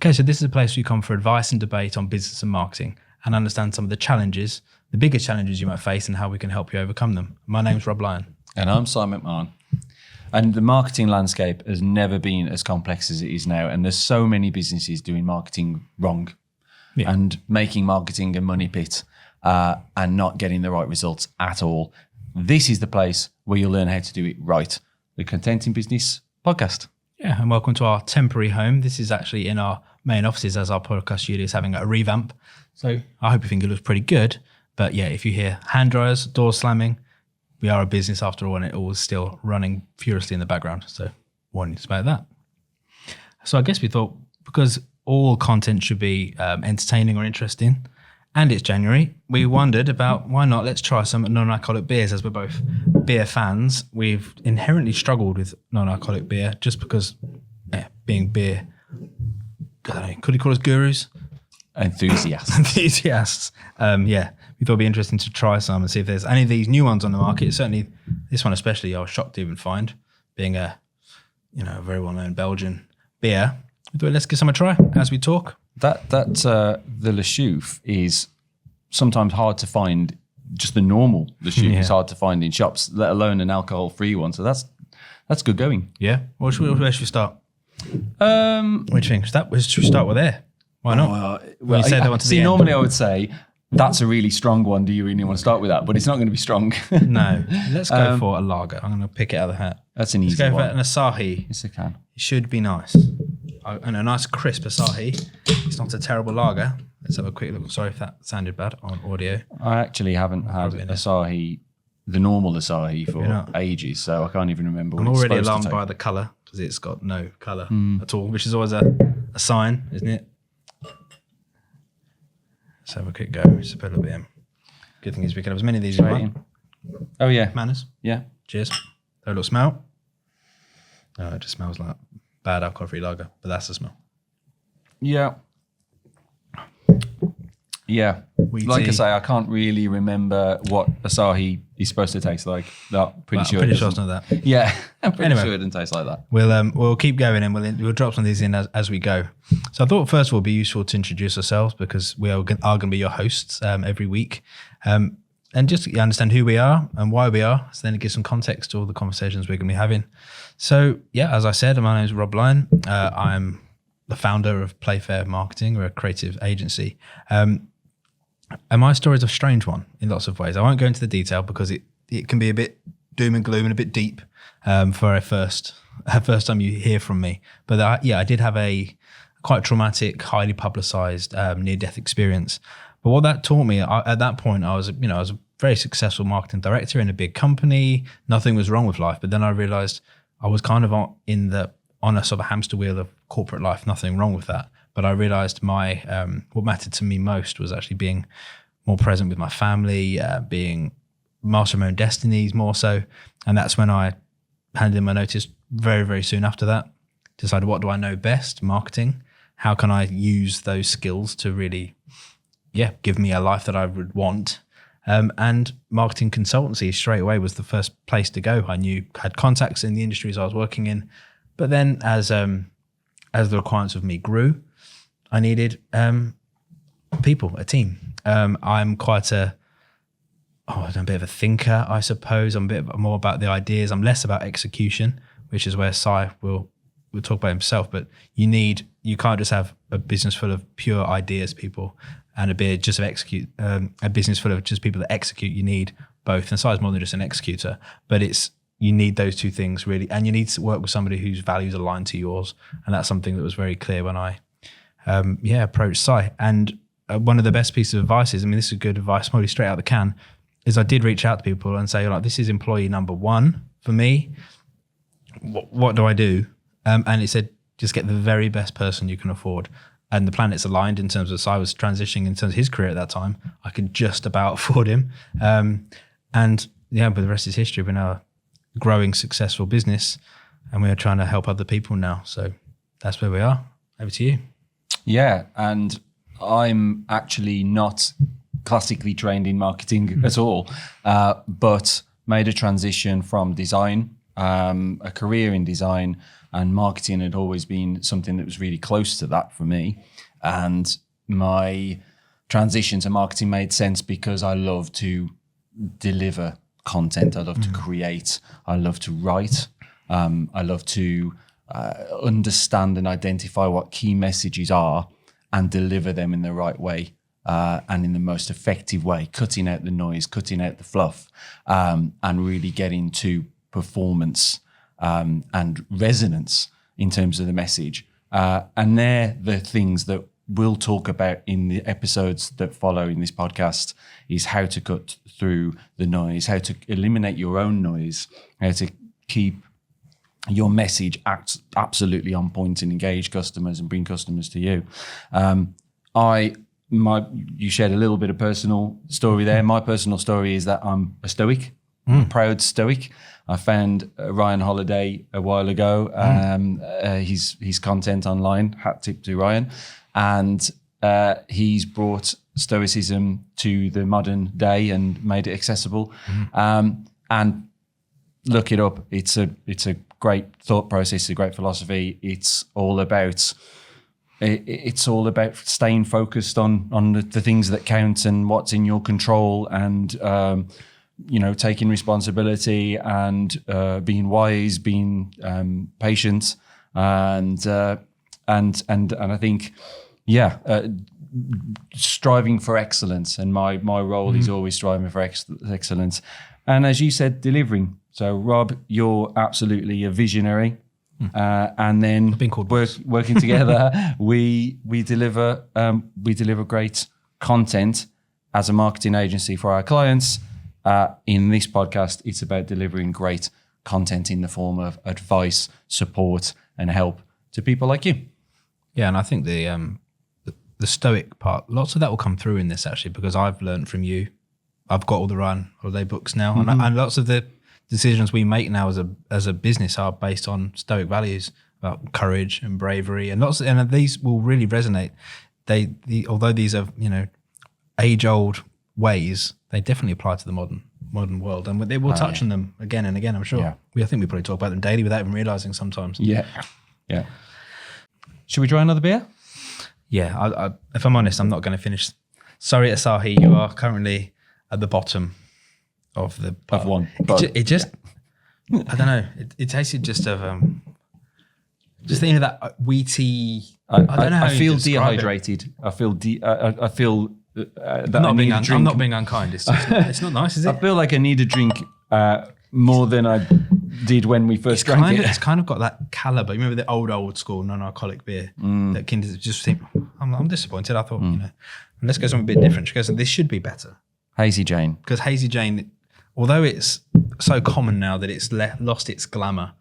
Okay, so this is a place where you come for advice and debate on business and marketing and understand some of the challenges, the biggest challenges you might face and how we can help you overcome them. My name's Rob Lyon. And I'm Simon McMahon. And the marketing landscape has never been as complex as it is now. And there's so many businesses doing marketing wrong and making marketing a money pit and not getting the right results at all. This is the place where you'll learn how to do it right. The Content in Business podcast. Yeah, and welcome to our temporary home. This is actually in our main offices as our podcast studio is having a revamp. So I hope you think it looks pretty good. But yeah, if you hear hand dryers, doors slamming, we are a business after all, and it all is still running furiously in the background. So warning you about that. So I guess we thought, because all content should be entertaining or interesting, and it's January, we wondered about why not let's try some non-alcoholic beers, as we're both beer fans. We've inherently struggled with non-alcoholic beer just because being beer, I don't know, could you call us gurus? Enthusiasts. We thought it'd be interesting to try some and see if there's any of these new ones on the market. Certainly this one especially I was shocked to even find, being a very well-known Belgian beer. We thought let's give some a try as we talk. The Le Chouffe is sometimes hard to find. Just the normal Le Chouffe is hard to find in shops, let alone an alcohol-free one. So that's good going. Yeah. Where should we start? What do you think? Should we start with there? Why not? Normally I would say that's a really strong one. Do you really want to start with that? But it's not going to be strong. No. Let's go for a lager. I'm going to pick it out of the hat. That's an easy one. Let's go for an Asahi. Yes, I can. It should be nice. And a nice crisp Asahi. It's not a terrible lager. Let's have a quick look. Sorry if that sounded bad on audio. I actually haven't had Asahi, the normal Asahi, for ages, so I can't even remember what I'm it's already supposed alarmed to by the colour, because it's got no colour at all, which is always a sign, isn't it? Let's have a quick go. Just put a little bit in. Good thing is we can have as many of these as we want. Oh, yeah. Manners. Yeah. Cheers. Have a little smell. No, it just smells like bad alcohol-free lager, but that's the smell. Yeah. Yeah. Like I say, I can't really remember what Asahi is supposed to taste like. No, pretty sure it's not that. Yeah, I'm pretty sure it doesn't taste like that. We'll keep going and we'll drop some of these in as we go. So I thought first of all it'd be useful to introduce ourselves, because we are going to be your hosts every week. And just to understand who we are and why we are, so then it gives some context to all the conversations we're going to be having. So yeah, as I said, my name is Rob Lyon. I'm the founder of Playfair Marketing. We're a creative agency. And my story is a strange one in lots of ways. I won't go into the detail because it can be a bit doom and gloom and a bit deep for a first time you hear from me. But I did have a quite traumatic, highly publicized near-death experience. But what that taught me, at that point, I was a very successful marketing director in a big company. Nothing was wrong with life. But then I realized I was kind of on a sort of hamster wheel of corporate life. Nothing wrong with that. But I realized what mattered to me most was actually being more present with my family, being master of my own destinies more so. And that's when I handed in my notice very, very soon after that. Decided, what do I know best? Marketing. How can I use those skills to really, give me a life that I would want? And marketing consultancy straight away was the first place to go. I had contacts in the industries I was working in. But then as the requirements of me grew, I needed people, a team. I'm quite I'm a bit of a thinker, I suppose. I'm a bit more about the ideas. I'm less about execution, which is where Si will talk about himself. But you can't just have a business full of pure ideas people and a business full of just people that execute. You need both. And Si is more than just an executor, but you need those two things really. And you need to work with somebody whose values align to yours. And that's something that was very clear when I approached Si. And one of the best pieces of advice is, this is good advice, probably straight out the can, is I did reach out to people and say, this is employee number one for me. What do I do? And it said, just get the very best person you can afford. And the planets aligned in terms of Si was transitioning in terms of his career at that time. I could just about afford him. But the rest is history. We're now a growing, successful business and we're trying to help other people now. So that's where we are. Over to you. Yeah, and I'm actually not classically trained in marketing at all, but made a transition from design, a career in design, and marketing had always been something that was really close to that for me. And my transition to marketing made sense because I love to deliver content. I love to create. I love to write. I love to understand and identify what key messages are and deliver them in the right way and in the most effective way, cutting out the noise, cutting out the fluff, and really getting to performance and resonance in terms of the message. And they're the things that we'll talk about in the episodes that follow in this podcast, is how to cut through the noise, how to eliminate your own noise, how to keep your message absolutely on point and engage customers and bring customers to you. You shared a little bit of personal story there. My personal story is that I'm a stoic, a proud stoic. I found Ryan Holiday a while ago, his content online, hat tip to Ryan. And he's brought stoicism to the modern day and made it accessible. And look it up. It's a great thought process, a great philosophy. It's all about staying focused on the things that count and what's in your control, and taking responsibility and being wise, being patient, and I think, striving for excellence. And my role is always striving for excellence. And as you said, delivering. So Rob, you're absolutely a visionary. And then working together, we deliver great content as a marketing agency for our clients. In this podcast, it's about delivering great content in the form of advice, support, and help to people like you. Yeah, and I think the stoic part, lots of that will come through in this actually, because I've learned from you. I've got all the Ryan Holiday books now, and lots of the decisions we make now as a business are based on stoic values about courage and bravery, and and these will really resonate. Although these are age old ways, they definitely apply to the modern world, and they will touch on them again and again. I'm sure. Yeah. I think we probably talk about them daily without even realizing sometimes. Yeah. Should we try another beer? Yeah. I, if I'm honest, I'm not going to finish. Sorry, Asahi, you are currently at the bottom of the of one. It just I don't know. It tasted just of just thinking of that wheaty. I don't know. How I feel dehydrated. I feel that I'm not being unkind. It's just it's not nice, is it? I feel like I need a drink more than I did when we first drank it. It's kind of got that caliber. You remember the old school non-alcoholic beer that Kinder just think. I'm disappointed. I thought let's go something a bit different. She goes, this should be better. Hazy Jane, because Hazy Jane, although it's so common now that it's lost its glamour,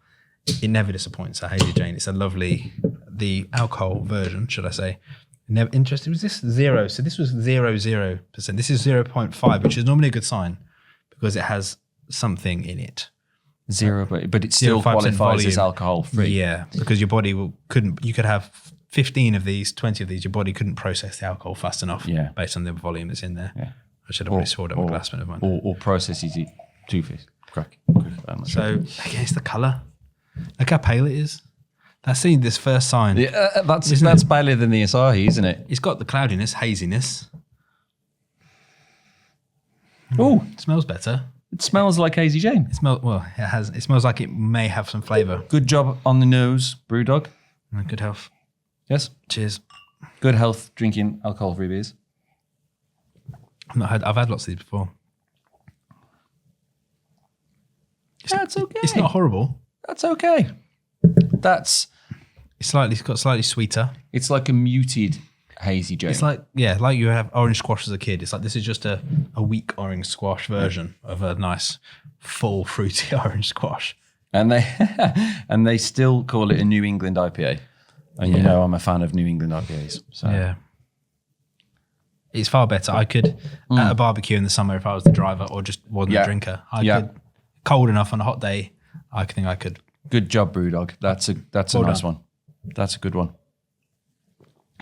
it never disappoints. A Hazy Jane, it's a lovely, the alcohol version, should I say. Never interested. Was this 0? So this was 0.0%. This is 0.5, which is normally a good sign because it has something in it. 0, but it still qualifies as alcohol free. Yeah, because your body you could have 15 of these, 20 of these, your body couldn't process the alcohol fast enough based on the volume that's in there. Yeah. I should have already swallowed up my glass, but never mind. Or processes it too fast. Crack. So again, it's the colour. Look how pale it is. That's this first sign. Yeah, that's paler than the Asahi, isn't it? It's got the cloudiness, haziness. Oh, it smells better. It smells like Hazy Jane. It smells like it may have some flavour. Good job on the nose, Brewdog. Good health. Yes. Cheers. Good health drinking alcohol-free beers. I've had lots of these before. That's okay. It's not horrible. That's okay. It's got slightly sweeter. It's like a muted Hazy Jane. It's like you have orange squash as a kid. It's like this is just a weak orange squash version of a nice full fruity orange squash. And they still call it a New England IPA. And you know I'm a fan of New England IPAs. So yeah. It's far better. I could at a barbecue in the summer if I was the driver or just wasn't a drinker. I could, cold enough on a hot day, I think I could. Good job, Brewdog. That's a nice one. That's a good one.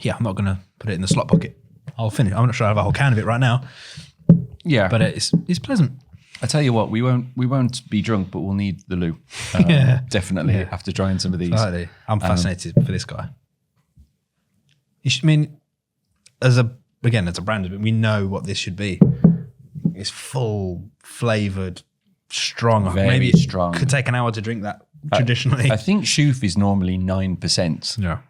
Yeah, I'm not going to put it in the slot pocket. I'll finish. I'm not sure I have a whole can of it right now. Yeah. But it's pleasant. I tell you what, we won't be drunk, but we'll need the loo. Definitely after trying some of these. Slightly. I'm fascinated for this guy. I mean, as a brand, we know what this should be. It's full, flavoured, strong. Very Maybe strong. Could take an hour to drink that traditionally. I think Shoof is normally 9%,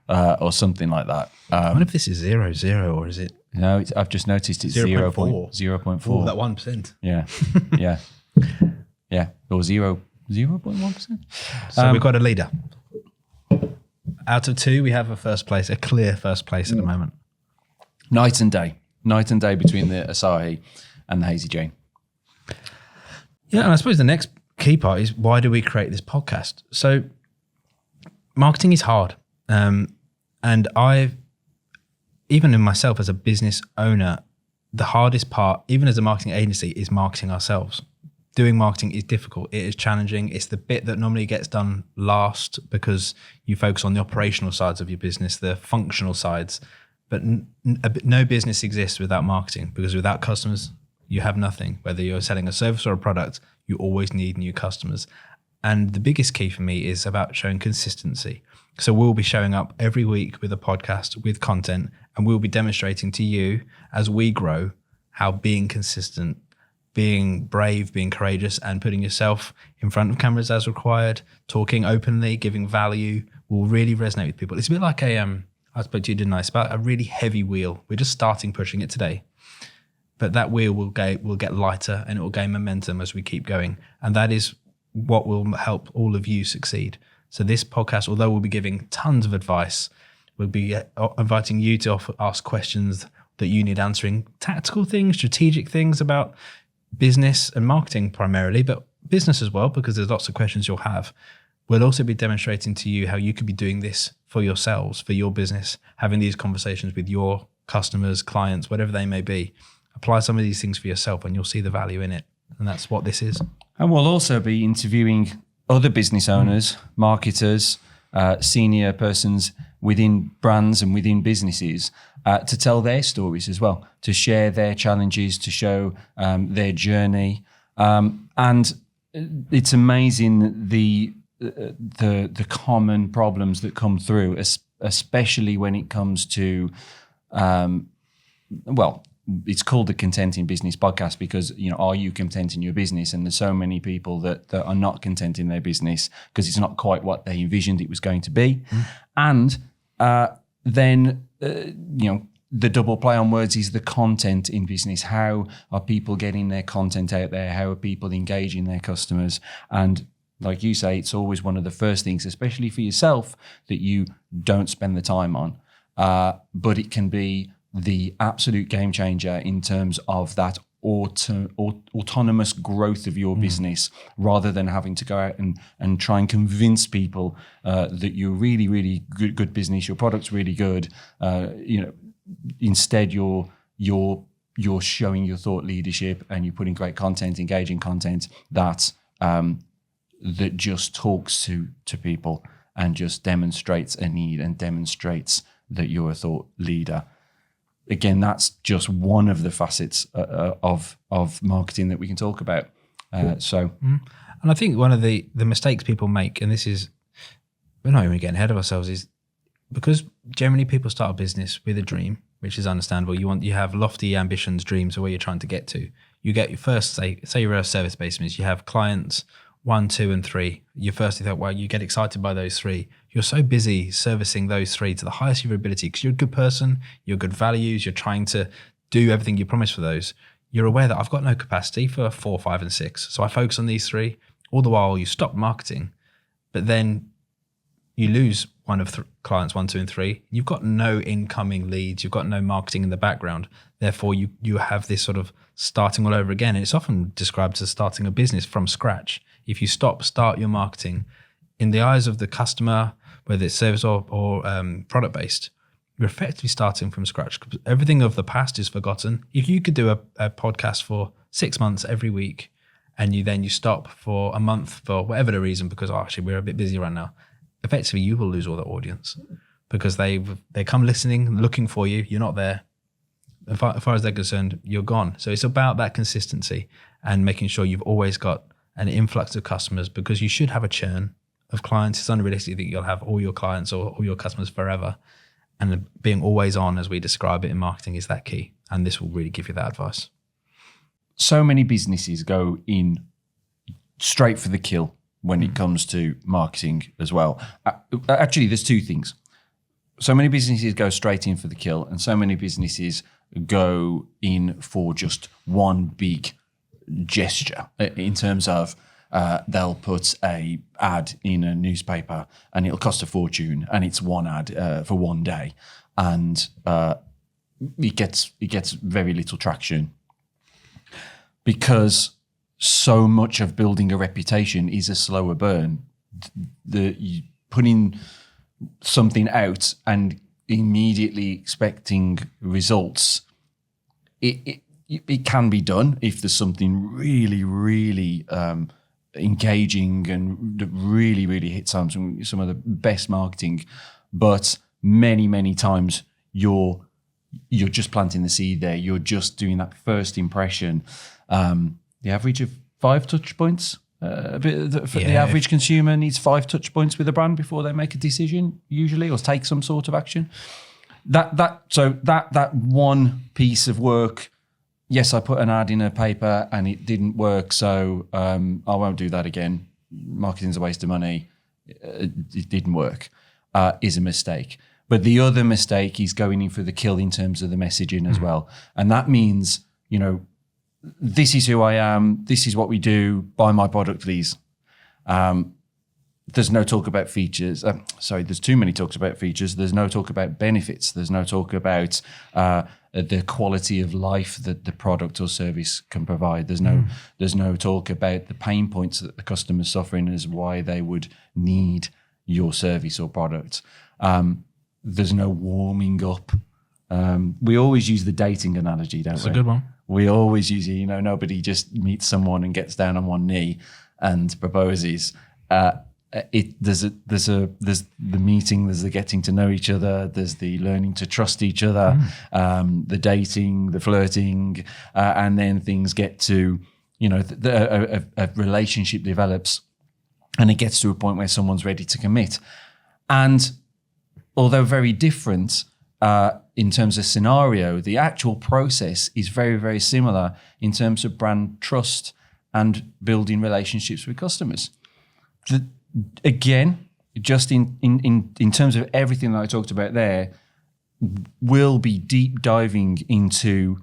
or something like that. I wonder if this is 0.0 or is it? No, I've just noticed it's 0.4. 0.4. That 1%. Yeah, yeah, or 0.1%. So we've got a leader. Out of 2, we have a clear first place at the moment. Night and day between the Asahi and the Hazy Jane. Yeah, and I suppose the next key part is, why do we create this podcast? So marketing is hard. And even in myself as a business owner, the hardest part, even as a marketing agency, is marketing ourselves. Doing marketing is difficult. It is challenging. It's the bit that normally gets done last because you focus on the operational sides of your business, the functional sides. But no business exists without marketing, because without customers, you have nothing. Whether you're selling a service or a product, you always need new customers. And the biggest key for me is about showing consistency. So we'll be showing up every week with a podcast, with content, and we'll be demonstrating to you as we grow how being consistent, being brave, being courageous, and putting yourself in front of cameras as required, talking openly, giving value will really resonate with people. It's a bit like I spoke to you, didn't I? It's about a really heavy wheel. We're just starting pushing it today. But that wheel will get lighter and it will gain momentum as we keep going. And that is what will help all of you succeed. So this podcast, although we'll be giving tons of advice, we'll be inviting you to ask questions that you need answering, tactical things, strategic things about business and marketing primarily, but business as well, because there's lots of questions you'll have. We'll also be demonstrating to you how you could be doing this for yourselves, for your business, having these conversations with your customers, clients, whatever they may be. Apply some of these things for yourself and you'll see the value in it. And that's what this is. And we'll also be interviewing other business owners, marketers, senior persons within brands and within businesses to tell their stories as well, to share their challenges, to show their journey. And it's amazing the common problems that come through, especially when it comes to, it's called the Content in Business podcast because, are you content in your business? And there's so many people that are not content in their business because it's not quite what they envisioned it was going to be. And then, the double play on words is the content in business. How are people getting their content out there? How are people engaging their customers? And like you say, it's always one of the first things, especially for yourself, that you don't spend the time on. But it can be the absolute game changer in terms of that autonomous growth of your business, rather than having to go out and try and convince people that you're really, really good business, your product's really good. Instead, you're showing your thought leadership and you're putting great content, engaging content that just talks to people and just demonstrates a need and demonstrates that you're a thought leader. Again, that's just one of the facets of marketing that we can talk about. And I think one of the mistakes people make, and this is, we're not even getting ahead of ourselves, is because generally people start a business with a dream, which is understandable. You have lofty ambitions, dreams of where you're trying to get to. You get your first, say you're a service-based business, you have clients 1, 2, and 3. You get excited by those 3. You're so busy servicing those 3 to the highest of your ability because you're a good person, you're good values, you're trying to do everything you promise for those. You're aware that I've got no capacity for 4, 5, and 6. So I focus on these 3. All the while you stop marketing, but then you lose one of clients 1, 2, and 3. You've got no incoming leads. You've got no marketing in the background. Therefore, you have this sort of starting all over again. And it's often described as starting a business from scratch. If you start your marketing in the eyes of the customer, whether it's service or product-based, you're effectively starting from scratch. Everything of the past is forgotten. If you could do a podcast for 6 months every week, and you stop for a month for whatever the reason, because actually we're a bit busy right now, effectively you will lose all the audience because they come listening, looking for you. You're not there. As far as they're concerned, you're gone. So it's about that consistency. and making sure you've always got an influx of customers, because you should have a churn of clients. It's unrealistic that you'll have all your clients or all your customers forever. And being always on, as we describe it in marketing, is that key. And this will really give you that advice. So many businesses go in straight for the kill when it comes to marketing as well. Actually, there's two things. So many businesses go straight in for the kill, and so many businesses go in for just one big gesture in terms of they'll put a ad in a newspaper and it'll cost a fortune, and it's one ad for one day, and it gets very little traction, because so much of building a reputation is a slower burn. You putting something out and immediately expecting results, it can be done if there's something really, really engaging and that really, really hits home, some of the best marketing. But many times you're just planting the seed there. You're just doing that first impression. The average of 5 touch points. The average consumer needs 5 touch points with a brand before they make a decision, usually, or take some sort of action. That one piece of work. Yes, I put an ad in a paper and it didn't work, so I won't do that again. Marketing's a waste of money. It didn't work. Is a mistake. But the other mistake is going in for the kill in terms of the messaging as well, and that means, this is who I am. This is what we do. Buy my product, please. There's no talk about features. There's too many talks about features. There's no talk about benefits. There's no talk about the quality of life that the product or service can provide. There's no talk about the pain points that the customer's suffering as why they would need your service or product. There's no warming up. We always use the dating analogy, don't we? That's a good one. We always use it. Nobody just meets someone and gets down on one knee and proposes. There's the meeting, there's the getting to know each other, there's the learning to trust each other, the dating, the flirting, and then things get to, a relationship develops, and it gets to a point where someone's ready to commit. And although very different in terms of scenario, the actual process is very, very similar in terms of brand trust and building relationships with customers. Again, just in terms of everything that I talked about there, we'll be deep diving into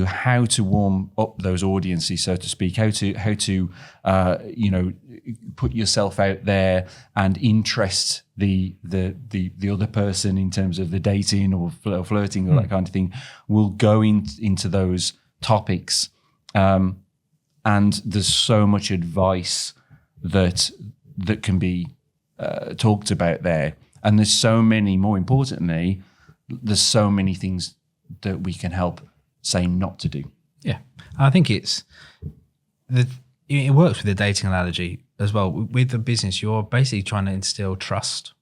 how to warm up those audiences, so to speak, how to put yourself out there and interest the other person in terms of the dating or flirting or that kind of thing. We'll go into those topics, and there's so much advice that can be talked about there, and there's so many. More importantly, there's so many things that we can help say not to do. Yeah, I think it works with the dating analogy as well. With the business, you're basically trying to instill trust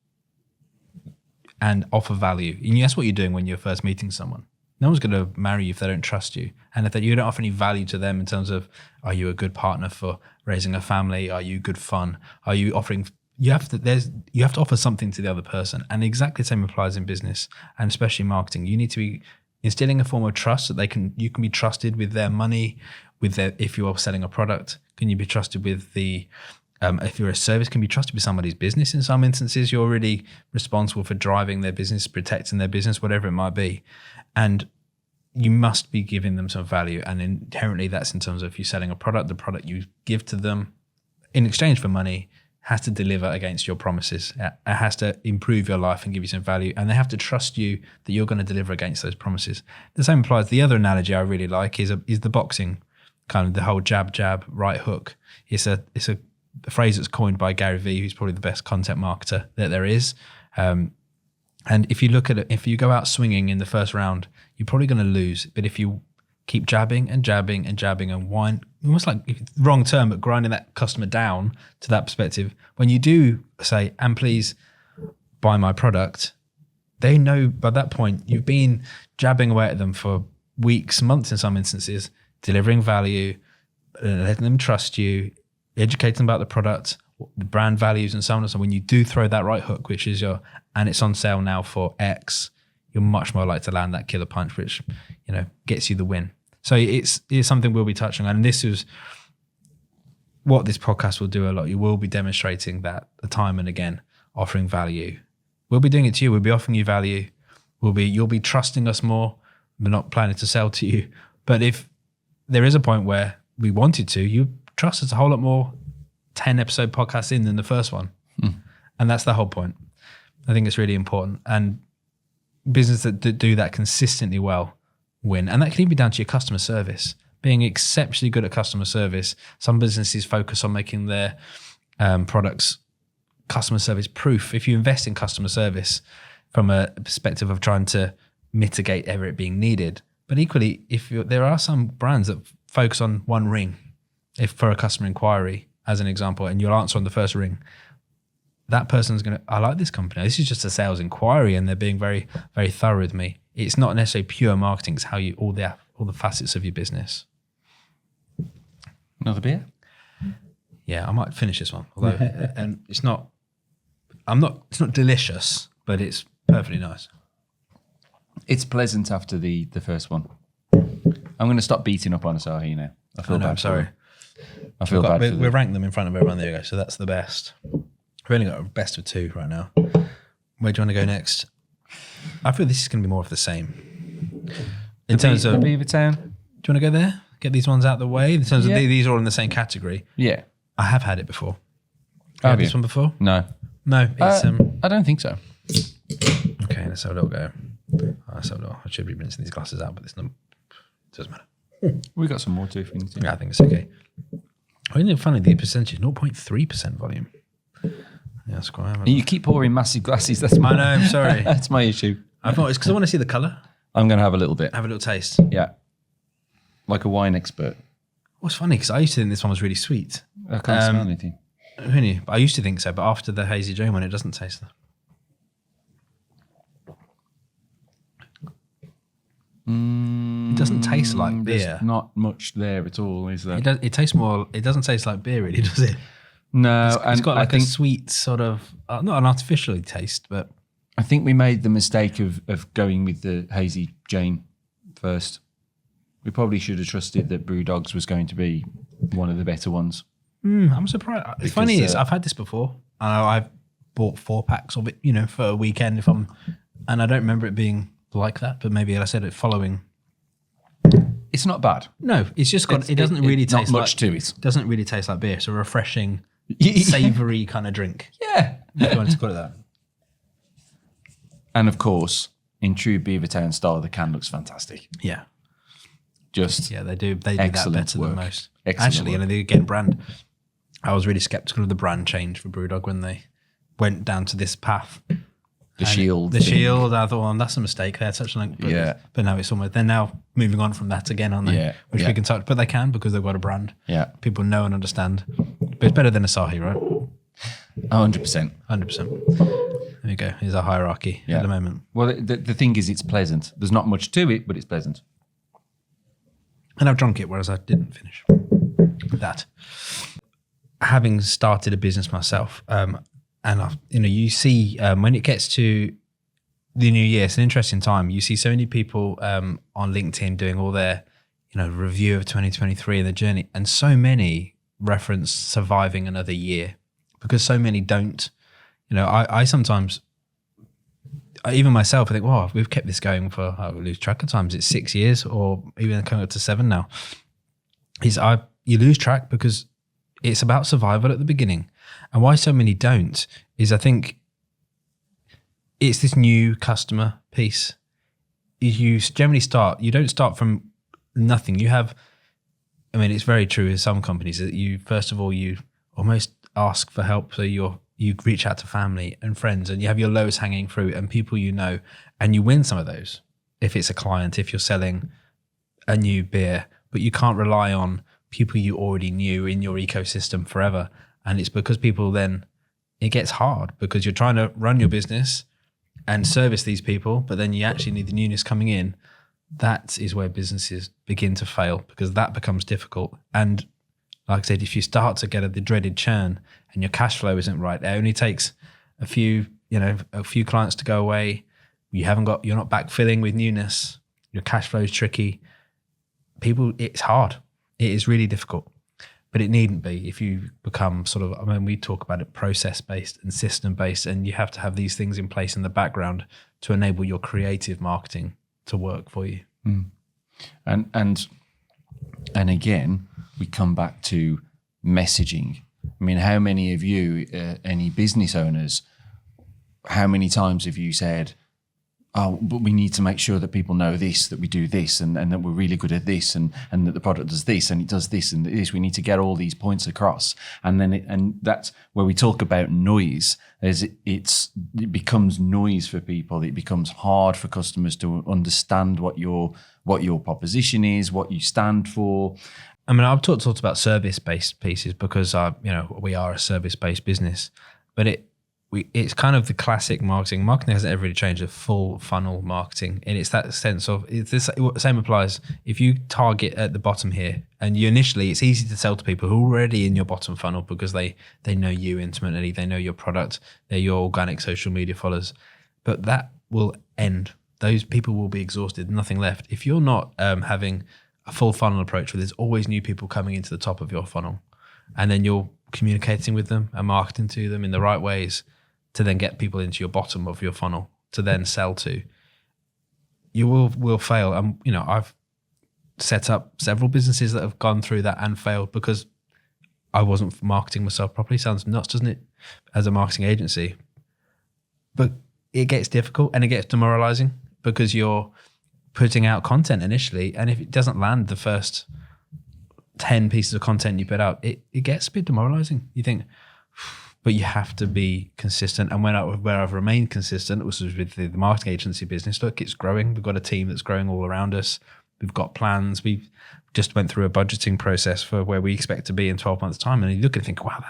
and offer value. And that's what you're doing when you're first meeting someone. No one's going to marry you if they don't trust you, and if you don't offer any value to them in terms of, are you a good partner for raising a family? Are you good fun? Are you offering? You have to offer something to the other person, and exactly the same applies in business and especially marketing. You need to be instilling a form of trust that you can be trusted with their money, if you are selling a product. Can you be trusted with if you're a service, can be trusted with somebody's business? In some instances, you're really responsible for driving their business, protecting their business, whatever it might be. And you must be giving them some value. And inherently that's in terms of, if you're selling a product, the product you give to them in exchange for money has to deliver against your promises. It has to improve your life and give you some value. And they have to trust you that you're going to deliver against those promises. The same applies. The other analogy I really like is the boxing, kind of the whole jab, right hook. It's a phrase that's coined by Gary Vee, who's probably the best content marketer that there is. And if you look at it, if you go out swinging in the first round, you're probably going to lose. But if you keep jabbing and jabbing and jabbing and wind, almost like, wrong term, but grinding that customer down to that perspective, when you do say, and please buy my product, they know by that point you've been jabbing away at them for weeks, months in some instances, delivering value, letting them trust you, educating them about the product, the brand values and so on. So when you do throw that right hook, which is and it's on sale now for X, you're much more likely to land that killer punch, which, gets you the win. So it's something we'll be touching on. And this is what this podcast will do a lot. You will be demonstrating that time and again, offering value. We'll be doing it to you. We'll be offering you value. You'll be trusting us more. We're not planning to sell to you. But if there is a point where we wanted to, you trust us a whole lot more 10 episode podcast in than the first one. And that's the whole point. I think it's really important. And businesses that do that consistently well win. And that can even be down to your customer service, being exceptionally good at customer service. Some businesses focus on making their products customer service proof. If you invest in customer service from a perspective of trying to mitigate ever it being needed, but equally, there are some brands that focus on one ring, if for a customer inquiry, as an example, and you'll answer on the first ring, that person's I like this company. This is just a sales inquiry, and they're being very, very thorough with me. It's not necessarily pure marketing. It's how all the facets of your business. Another beer? Yeah, I might finish this one. Although, and it's not delicious, but it's perfectly nice. It's pleasant after the first one. I'm going to stop beating up on Asahi now. I feel bad. I'm sorry. I feel bad. We rank them in front of everyone. There you go. So that's the best. We've only got a best of 2 right now. Where do you want to go next? I feel this is going to be more of the same. In terms of Beavertown. Do you want to go there? Get these ones out of the way. In terms of these are all in the same category. Yeah. I have had it before. Have you had this one before? No. No. It's, I don't think so. Okay, let's have a little go. I should be rinsing these glasses out, but it doesn't matter. We got some more too if we need to. Yeah, I think it's okay. I think funny the percentage 0.3% volume. Yeah, that's quite. You keep pouring massive glasses. That's my. I know. I'm sorry. That's my issue. I thought it's because I want to see the colour. I'm going to have a little bit. Have a little taste. Yeah. Like a wine expert. What's funny because I used to think this one was really sweet. I can't smell anything. Really? But I used to think so, but after the Hazy Jane one, it doesn't taste that. It doesn't taste like beer. There's not much there at all, is there? It tastes more. It doesn't taste like beer, really, does it? No, It's got like a sweet sort of, not an artificial taste, but I think we made the mistake of going with the Hazy Jane first. We probably should have trusted that Brewdog's was going to be one of the better ones. I'm surprised. It's funny is I've had this before, and I've bought 4 packs of it, for a weekend and I don't remember it being like that, but maybe I said it following. It's not bad. No, it's just got. It doesn't really taste not much to it. Doesn't really taste like beer. It's a refreshing, savoury kind of drink. Yeah, If you want to call it that. And of course, in true Beavertown style, the can looks fantastic. Yeah. They do that better than most. Excellent Actually, again, brand. I was really skeptical of the brand change for Brewdog when they went down to this path. The shield. I thought, well, that's a mistake. They had such a link. But now it's almost, they're now moving on from that again, aren't they? Yeah. Which we can touch, but they can because they've got a brand. Yeah. People know and understand. But it's better than Asahi, right? 100%. 100%. There you go. Here's our hierarchy at the moment. Well, the thing is, it's pleasant. There's not much to it, but it's pleasant. And I've drunk it, whereas I didn't finish that. Having started a business myself, and you see when it gets to the new year, it's an interesting time. You see so many people on LinkedIn doing all their, review of 2023 and the journey, and so many reference surviving another year because so many don't. I sometimes, even myself, I think, wow, we've kept this going for, I lose track of times. It's 6 years or even coming up to 7 now. You lose track because it's about survival at the beginning. And why so many don't is I think it's this new customer piece. You generally you don't start from nothing. You have, it's very true in some companies that first of all, you almost ask for help. So you reach out to family and friends and you have your lowest hanging fruit and people and you win some of those. If it's a client, if you're selling a new beer, but you can't rely on people you already knew in your ecosystem forever. And it's because people then, it gets hard because you're trying to run your business and service these people, but then you actually need the newness coming in. That is where businesses begin to fail because that becomes difficult. And Like I said, if you start to get the dreaded churn and your cash flow isn't right, it only takes a few clients to go away. You're not backfilling with newness. Your cash flow is tricky. It's hard. It is really difficult, but it needn't be if you become we talk about it process-based and system-based, and you have to have these things in place in the background to enable your creative marketing to work for you. And again, we come back to messaging. I mean, how many of you, any business owners, how many times have you said, oh, but we need to make sure that people know this, that we do this, and that we're really good at this, and that the product does this, and it does this, and this. We need to get all these points across. And that's where we talk about noise. It becomes noise for people. It becomes hard for customers to understand what your proposition is, what you stand for. I mean, I've talked about service-based pieces because we are a service-based business, but it's kind of the classic marketing. Marketing hasn't ever really changed, a full funnel marketing, and it's that sense of the same applies. If you target at the bottom here, and it's easy to sell to people who are already in your bottom funnel because they know you intimately, they know your product, they're your organic social media followers, but that will end. Those people will be exhausted, nothing left. If you're not having a full funnel approach where there's always new people coming into the top of your funnel, and then you're communicating with them and marketing to them in the right ways to then get people into your bottom of your funnel to then sell to, you will fail. I've set up several businesses that have gone through that and failed because I wasn't marketing myself properly. Sounds nuts, doesn't it, as a marketing agency? But it gets difficult and it gets demoralizing because you're putting out content initially, and if it doesn't land the first 10 pieces of content you put out, it gets a bit demoralizing. You think, but you have to be consistent. And where I've remained consistent, which was with the marketing agency business, look, it's growing. We've got a team that's growing all around us. We've got plans. We've just went through a budgeting process for where we expect to be in 12 months' time. And you look and think, wow,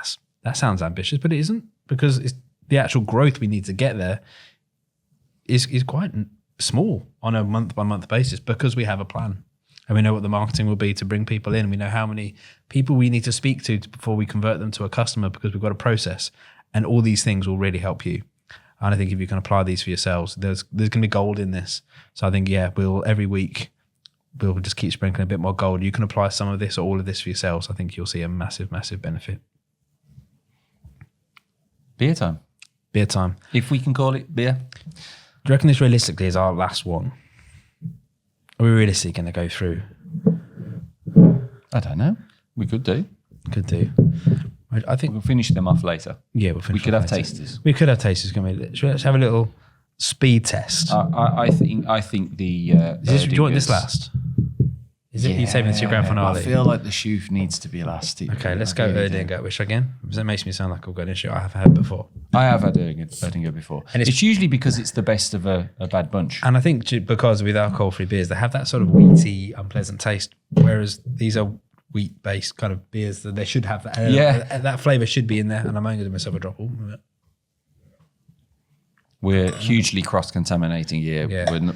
that sounds ambitious, but it isn't, because the actual growth we need to get there is quite small on a month-by-month basis because we have a plan. And we know what the marketing will be to bring people in. We know how many people we need to speak to before we convert them to a customer because we've got a process. And all these things will really help you. And I think if you can apply these for yourselves, there's going to be gold in this. So I think, every week, we'll just keep sprinkling a bit more gold. You can apply some of this or all of this for yourselves. I think you'll see a massive, massive benefit. Beer time. Beer time. If we can call it beer. Do you reckon this realistically is our last one? Are we realistically going to go through? I don't know. We could do. I think we'll finish them off later. Yeah, we'll finish. We could have later. tasters. We could have tasters. Can we? Let's have a little speed test. I think the. Do you want this last? Is it you saving this to your grand finale? I feel like the Shoof needs to be last. Okay, let's go Erdinger. Which again, because it makes me sound like I've got an issue I have had before. I have had Erdinger before, and it's usually because it's the best of a bad bunch. And I think because with alcohol-free beers, they have that sort of wheaty, unpleasant taste, whereas these are wheat-based kind of beers that they should have that. That flavour should be in there, and I'm only going to myself a drop. We're hugely cross-contaminating here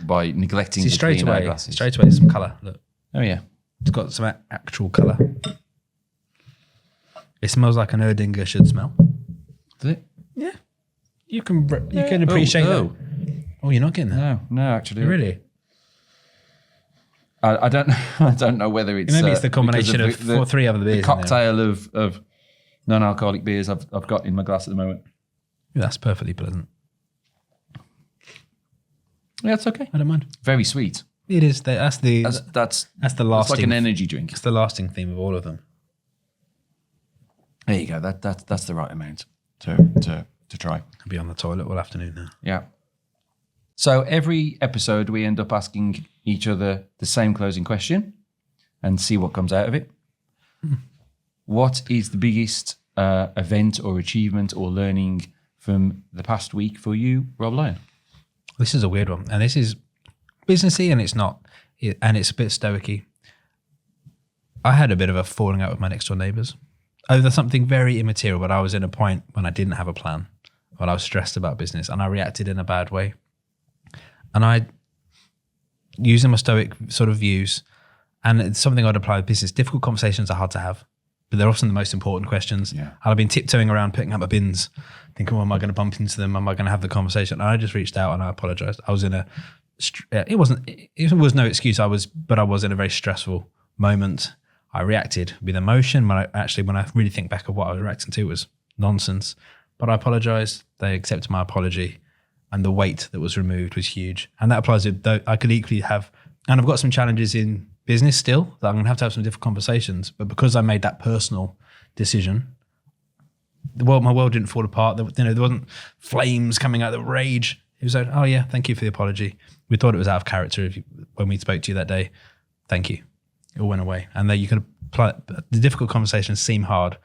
by neglecting the clean air glasses. Straight away, some colour. Look. Oh yeah, it's got some actual colour. It smells like an Erdinger should smell. Does it? Yeah, you can appreciate that. Oh, you're not getting that? No, actually, really. I don't know whether it's maybe it's the combination of three other beers. The cocktail of non-alcoholic beers I've got in my glass at the moment. Yeah, that's perfectly pleasant. Yeah, it's okay. I don't mind. Very sweet. It is. That's the lasting. It's like an energy drink. It's the lasting theme of all of them. There you go. That's the right amount to try. I'll be on the toilet all afternoon now. Yeah. So every episode we end up asking each other the same closing question and see what comes out of it. What is the biggest event or achievement or learning from the past week for you, Rob Lyon? This is a weird one, and this is businessy, and it's not, and it's a bit stoicy. I had a bit of a falling out with my next door neighbours over something very immaterial, but I was in a point when I didn't have a plan, when I was stressed about business, and I reacted in a bad way. And I, using my stoic sort of views, and it's something I'd apply with business, difficult conversations are hard to have. but they're often the most important questions. Yeah. I've been tiptoeing around picking up my bins, thinking, well, am I going to bump into them? Am I going to have the conversation? And I just reached out and I apologized. I was in it was no excuse. I was in a very stressful moment. I reacted with emotion. When I really think back of what I was reacting to, it was nonsense. But I apologized. They accepted my apology, and the weight that was removed was huge. And that applies to, I could equally have, and I've got some challenges in business still that I'm going to have some different conversations. But because I made that personal decision, my world didn't fall apart. There wasn't flames coming out of rage. It was like, oh yeah, thank you for the apology. We thought it was out of character when we spoke to you that day. Thank you. It all went away. And then you can apply, the difficult conversations seem hard,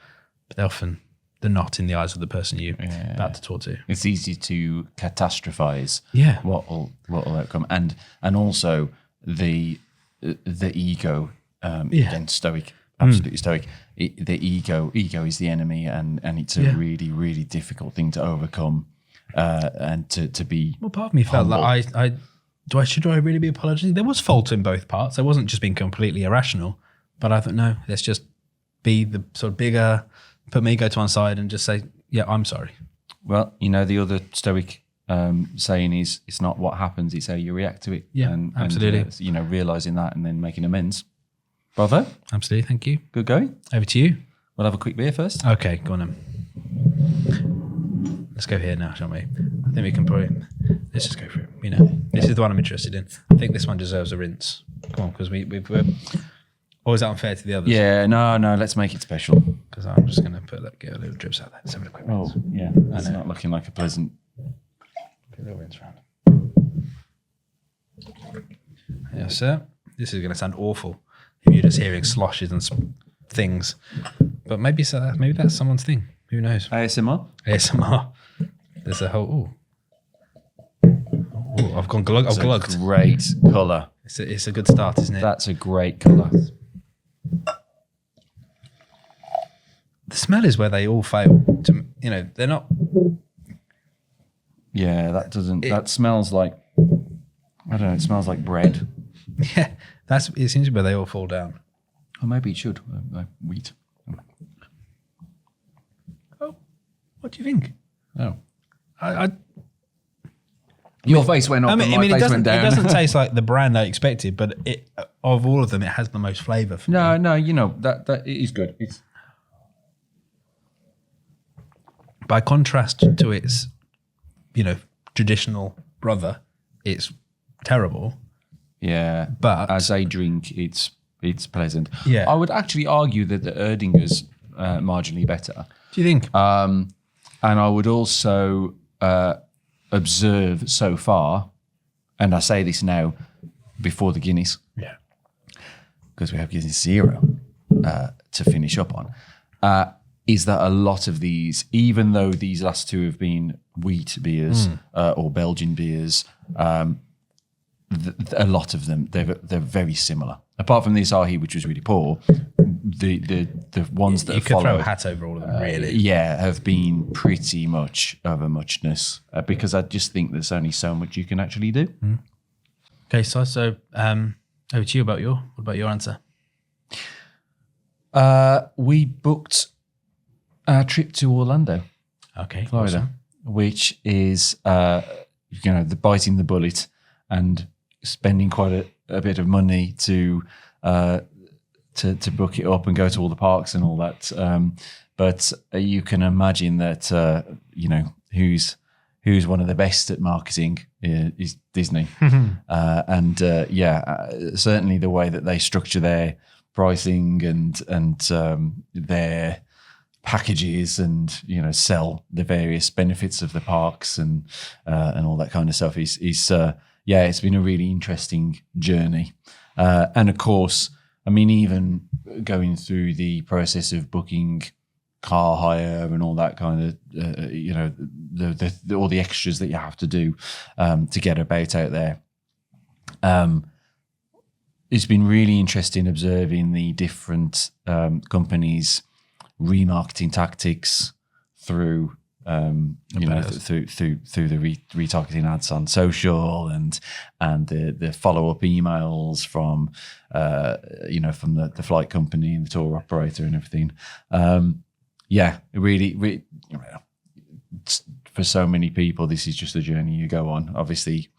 but they're not in the eyes of the person you're about to talk to. It's easy to catastrophize what will outcome. And also the ego, again, stoic, absolutely stoic. The ego is the enemy, and it's a really, really difficult thing to overcome. And to be part of me felt like should I really be apologizing? There was fault in both parts. I wasn't just being completely irrational, but I thought, no, let's just be the sort of bigger, put my ego to one side and just say, yeah, I'm sorry. Well, the other stoic saying is, it's not what happens, it's how you react to it. Yeah, absolutely. And, realizing that and then making amends. Bravo. Absolutely, thank you. Good going. Over to you. We'll have a quick beer first. Okay, go on then. Let's go here now, shall we? I think we can probably, let's just go for it. This is the one I'm interested in. I think this one deserves a rinse. Come on, because we're always unfair to the others. Yeah, no, let's make it special. Because I'm just going to get a little drips out there. Let's have a quick rinse. Oh, yeah. That's not looking like a pleasant. Put a little rinse around. Yes, sir. This is going to sound awful if you're just hearing sloshes and things. But maybe that's someone's thing. Who knows? ASMR? There's a whole. Oh, I've gone glugged. I've glugged. Great colour. It's a good start, isn't it? That's a great colour. The smell is where they all fail. They're not. Yeah, that smells like. I don't know. It smells like bread. Yeah, it seems to be where they all fall down. Or maybe it should. Like wheat. Oh, what do you think? Oh, I your face went up and my face went down. It doesn't taste like the brand I expected, but of all of them, it has the most flavour for me. No, that it is good. It's by contrast to its, traditional brother, it's terrible. Yeah, but as a drink, it's pleasant. Yeah, I would actually argue that the Erdinger's marginally better. Do you think? And I would also observe so far, and I say this now before the Guinness, because we have Guinness Zero to finish up on, is that a lot of these, even though these last two have been wheat beers or Belgian beers, a lot of them they're very similar. Apart from the Asahi, which was really poor, the ones that you have could followed, throw a hat over all of them, really. have been pretty much of a muchness because I just think there's only so much you can actually do. Okay, so over to you. What about your answer? We booked a trip to Orlando, Florida, awesome. Which is the biting the bullet and spending quite a bit of money to book it up and go to all the parks and all that. But you can imagine that who's one of the best at marketing is Disney, and certainly the way that they structure their pricing and their packages and sell the various benefits of the parks and all that kind of stuff is it's been a really interesting journey. And of course, I mean, even going through the process of booking car hire and all that kind of, all the extras that you have to do to get a boat out there. It's been really interesting observing the different companies' remarketing tactics through through the retargeting ads on social and the follow up emails from from the flight company and the tour operator and everything. Really, for so many people, this is just a journey you go on. Obviously,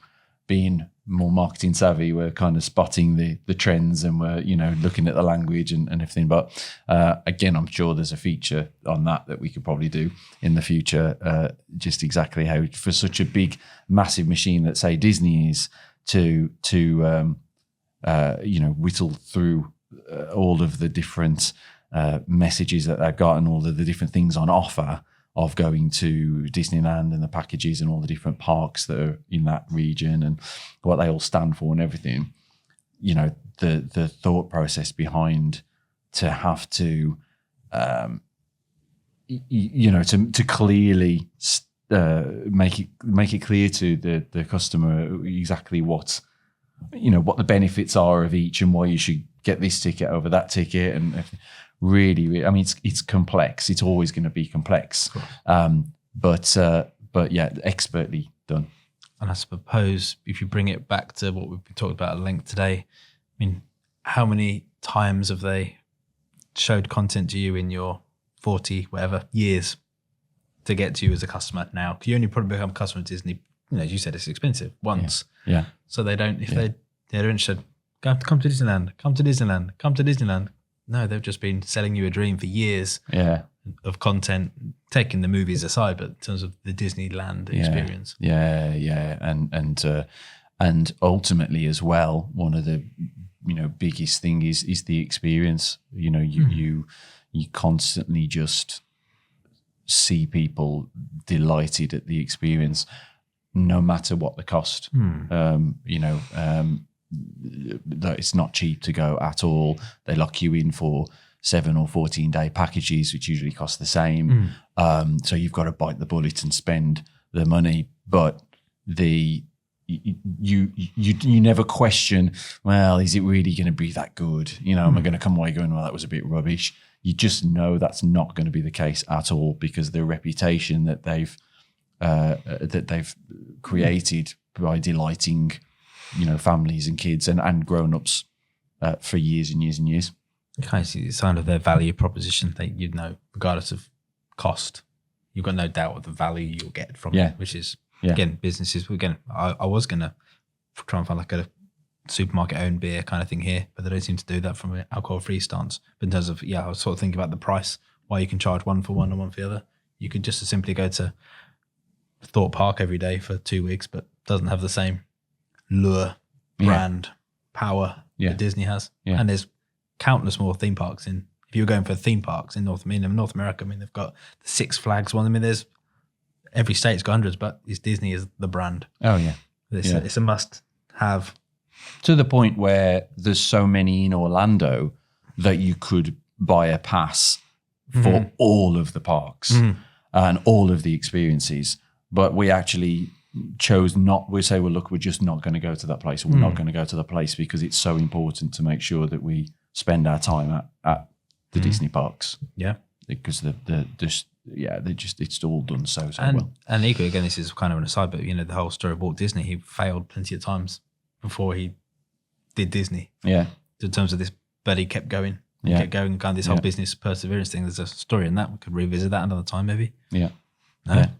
being more marketing savvy, we're kind of spotting the trends and we're, looking at the language and everything. But again, I'm sure there's a feature on that we could probably do in the future, just exactly how for such a big, massive machine that say Disney is to whittle through all of the different messages that they've got and all of the different things on offer of going to Disneyland and the packages and all the different parks that are in that region and what they all stand for and everything. The thought process behind to have to, to clearly make it clear to the customer exactly what the benefits are of each and why you should get this ticket over that ticket and everything. Really, I mean, it's complex. It's always going to be complex, but expertly done. And I suppose if you bring it back to what we've talked about at length today, I mean, how many times have they showed content to you in your 40 whatever years to get to you as a customer now? You only probably become a customer of Disney. As you said, it's expensive once. Yeah. So they don't. If they're interested, come to Disneyland. Come to Disneyland. Come to Disneyland. No, they've just been selling you a dream for years of content, taking the movies aside, but in terms of the Disneyland experience. Yeah. And ultimately as well, one of the, biggest thing is the experience. You constantly just see people delighted at the experience, no matter what the cost. That it's not cheap to go at all. They lock you in for 7 or 14-day packages, which usually cost the same. So you've got to bite the bullet and spend the money. But you never question, well, is it really going to be that good? Am I going to come away going, well, that was a bit rubbish? You just know that's not going to be the case at all because the reputation that they've created by delighting families and kids and grown-ups for years and years and years. Okay, so it's kind of their value proposition that regardless of cost, you've got no doubt of the value you'll get from it, which is, again, businesses. Again, I was going to try and find like a supermarket-owned beer kind of thing here, but they don't seem to do that from an alcohol-free stance. But in terms of, I was sort of thinking about the price, why you can charge one for one and one for the other. You could just simply go to Thorpe Park every day for 2 weeks, but doesn't have the same lure, brand, power that Disney has. And there's countless more theme parks if you're going for theme parks in North America, they've got the Six Flags one. There's every state's got hundreds, but Disney is the brand. Oh yeah. It's a must have. To the point where there's so many in Orlando that you could buy a pass for all of the parks and all of the experiences. But we actually chose not, we say, well, look, we're just not going to go to that place. Or we're not going to go to the place because it's so important to make sure that we spend our time at the Disney parks. Yeah. Because it's all done so well. And equally, again, this is kind of an aside, but the whole story of Walt Disney, he failed plenty of times before he did Disney. Yeah. In terms of this, but he kept going. Kept going, kind of this whole business perseverance thing. There's a story in that. We could revisit that another time, maybe. Yeah.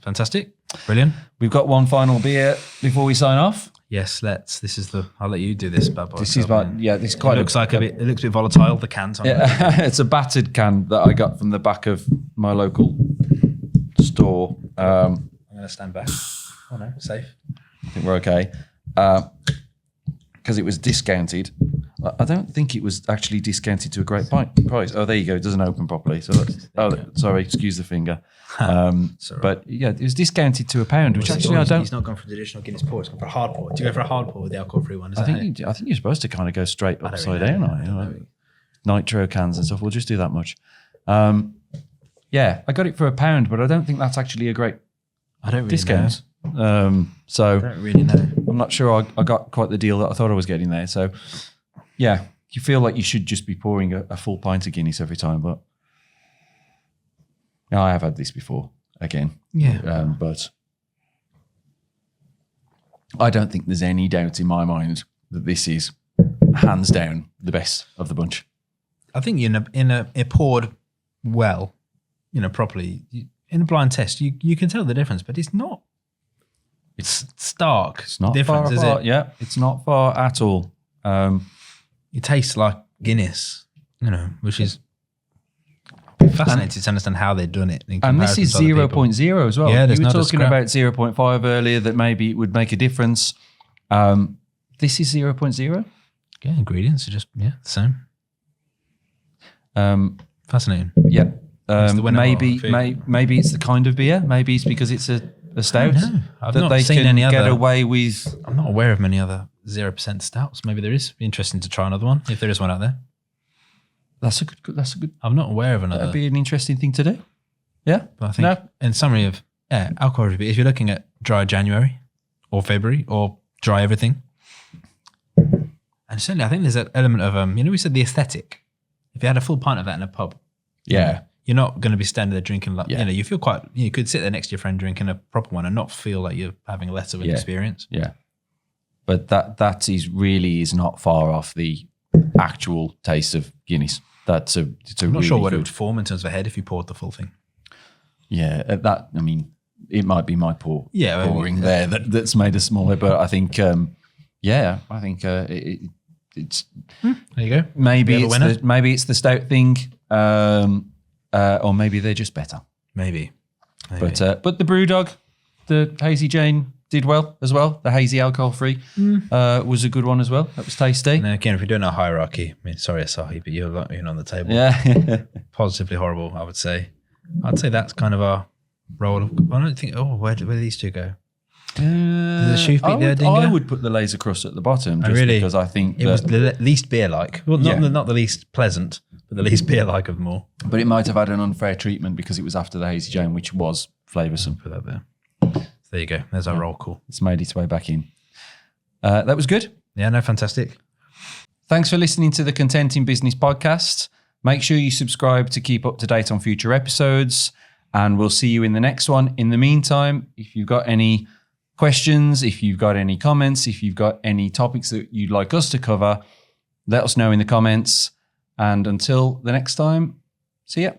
Fantastic. Brilliant. We've got one final beer before we sign off. Yes, I'll let you do this bad boy. This is this is quite. It looks a bit volatile. The cans. It's a battered can that I got from the back of my local store. I'm going to stand back. Oh no, safe. I think we're okay. Because it was discounted. I don't think it was actually discounted to a great price. Oh, there you go. It doesn't open properly. So sorry, excuse the finger. But it was discounted to £1, which actually I don't. He's not gone for the traditional Guinness pour. He's gone for a hard pour. Do you go for a hard pour with the alcohol-free one? I think you're supposed to kind of go straight upside down. Nitro cans and stuff. We'll just do that much. I got it for £1, but I don't think that's actually a great discount. So I don't really know. I'm not sure I got quite the deal that I thought I was getting there. So you feel like you should just be pouring a full pint of Guinness every time, but I have had this before. again. Yeah. But I don't think there's any doubt in my mind that this is hands down the best of the bunch. I think it poured well, properly. In a blind test, you can tell the difference, but it's not. It's stark. It's not difference, far is apart. it? Yeah, it's not far at all. It tastes like Guinness, which is fascinating to understand how they've done it. And this is 0.0 as well. Yeah, you were talking about 0.5 earlier that maybe it would make a difference. This is 0.0. Yeah, ingredients are just the same. Fascinating. Yeah. the winner, Maybe it's the kind of beer. Maybe it's because it's a stout I've that not they seen can any get other. away with. I'm not aware of many other 0% stouts. Maybe there is. Be interesting to try another one if there is one out there. That's a good. I'm not aware of another. That'd be an interesting thing to do. Yeah. But I think in summary of alcohol review, if you're looking at dry January or February or dry everything, and certainly I think there's an element of we said the aesthetic. If you had a full pint of that in a pub, you're not going to be standing there drinking you feel quite. You could sit there next to your friend drinking a proper one and not feel like you're having less of an experience. Yeah, but that is not far off the actual taste of Guinness. I'm not sure what it would form in terms of a head if you poured the full thing. Yeah, it might be my pouring there that's made us smaller, but I think it's there you go. Maybe it's the stout thing, or maybe they're just better. Maybe. But the Brewdog, the Hazy Jane did well as well. The hazy alcohol free was a good one as well. That was tasty. And again, if we're doing a hierarchy, sorry Asahi, but you're like on the table. Yeah, positively horrible. I would say. I'd say that's kind of our role. I don't think. Oh, where do these two go? The Shoof beat the Dinger? I would put the Laser Crust at the bottom just because I think it was the least beer-like. Well, not the least pleasant, but the least beer-like of them all. But it might have had an unfair treatment because it was after the Hazy Jane, which was flavoursome. Put that there. So there you go. There's our roll call. It's made its way back in. That was good. Yeah, no, fantastic. Thanks for listening to the Content in Business podcast. Make sure you subscribe to keep up to date on future episodes, and we'll see you in the next one. In the meantime, if you've got any questions, if you've got any comments, if you've got any topics that you'd like us to cover, let us know in the comments. And until the next time, see ya.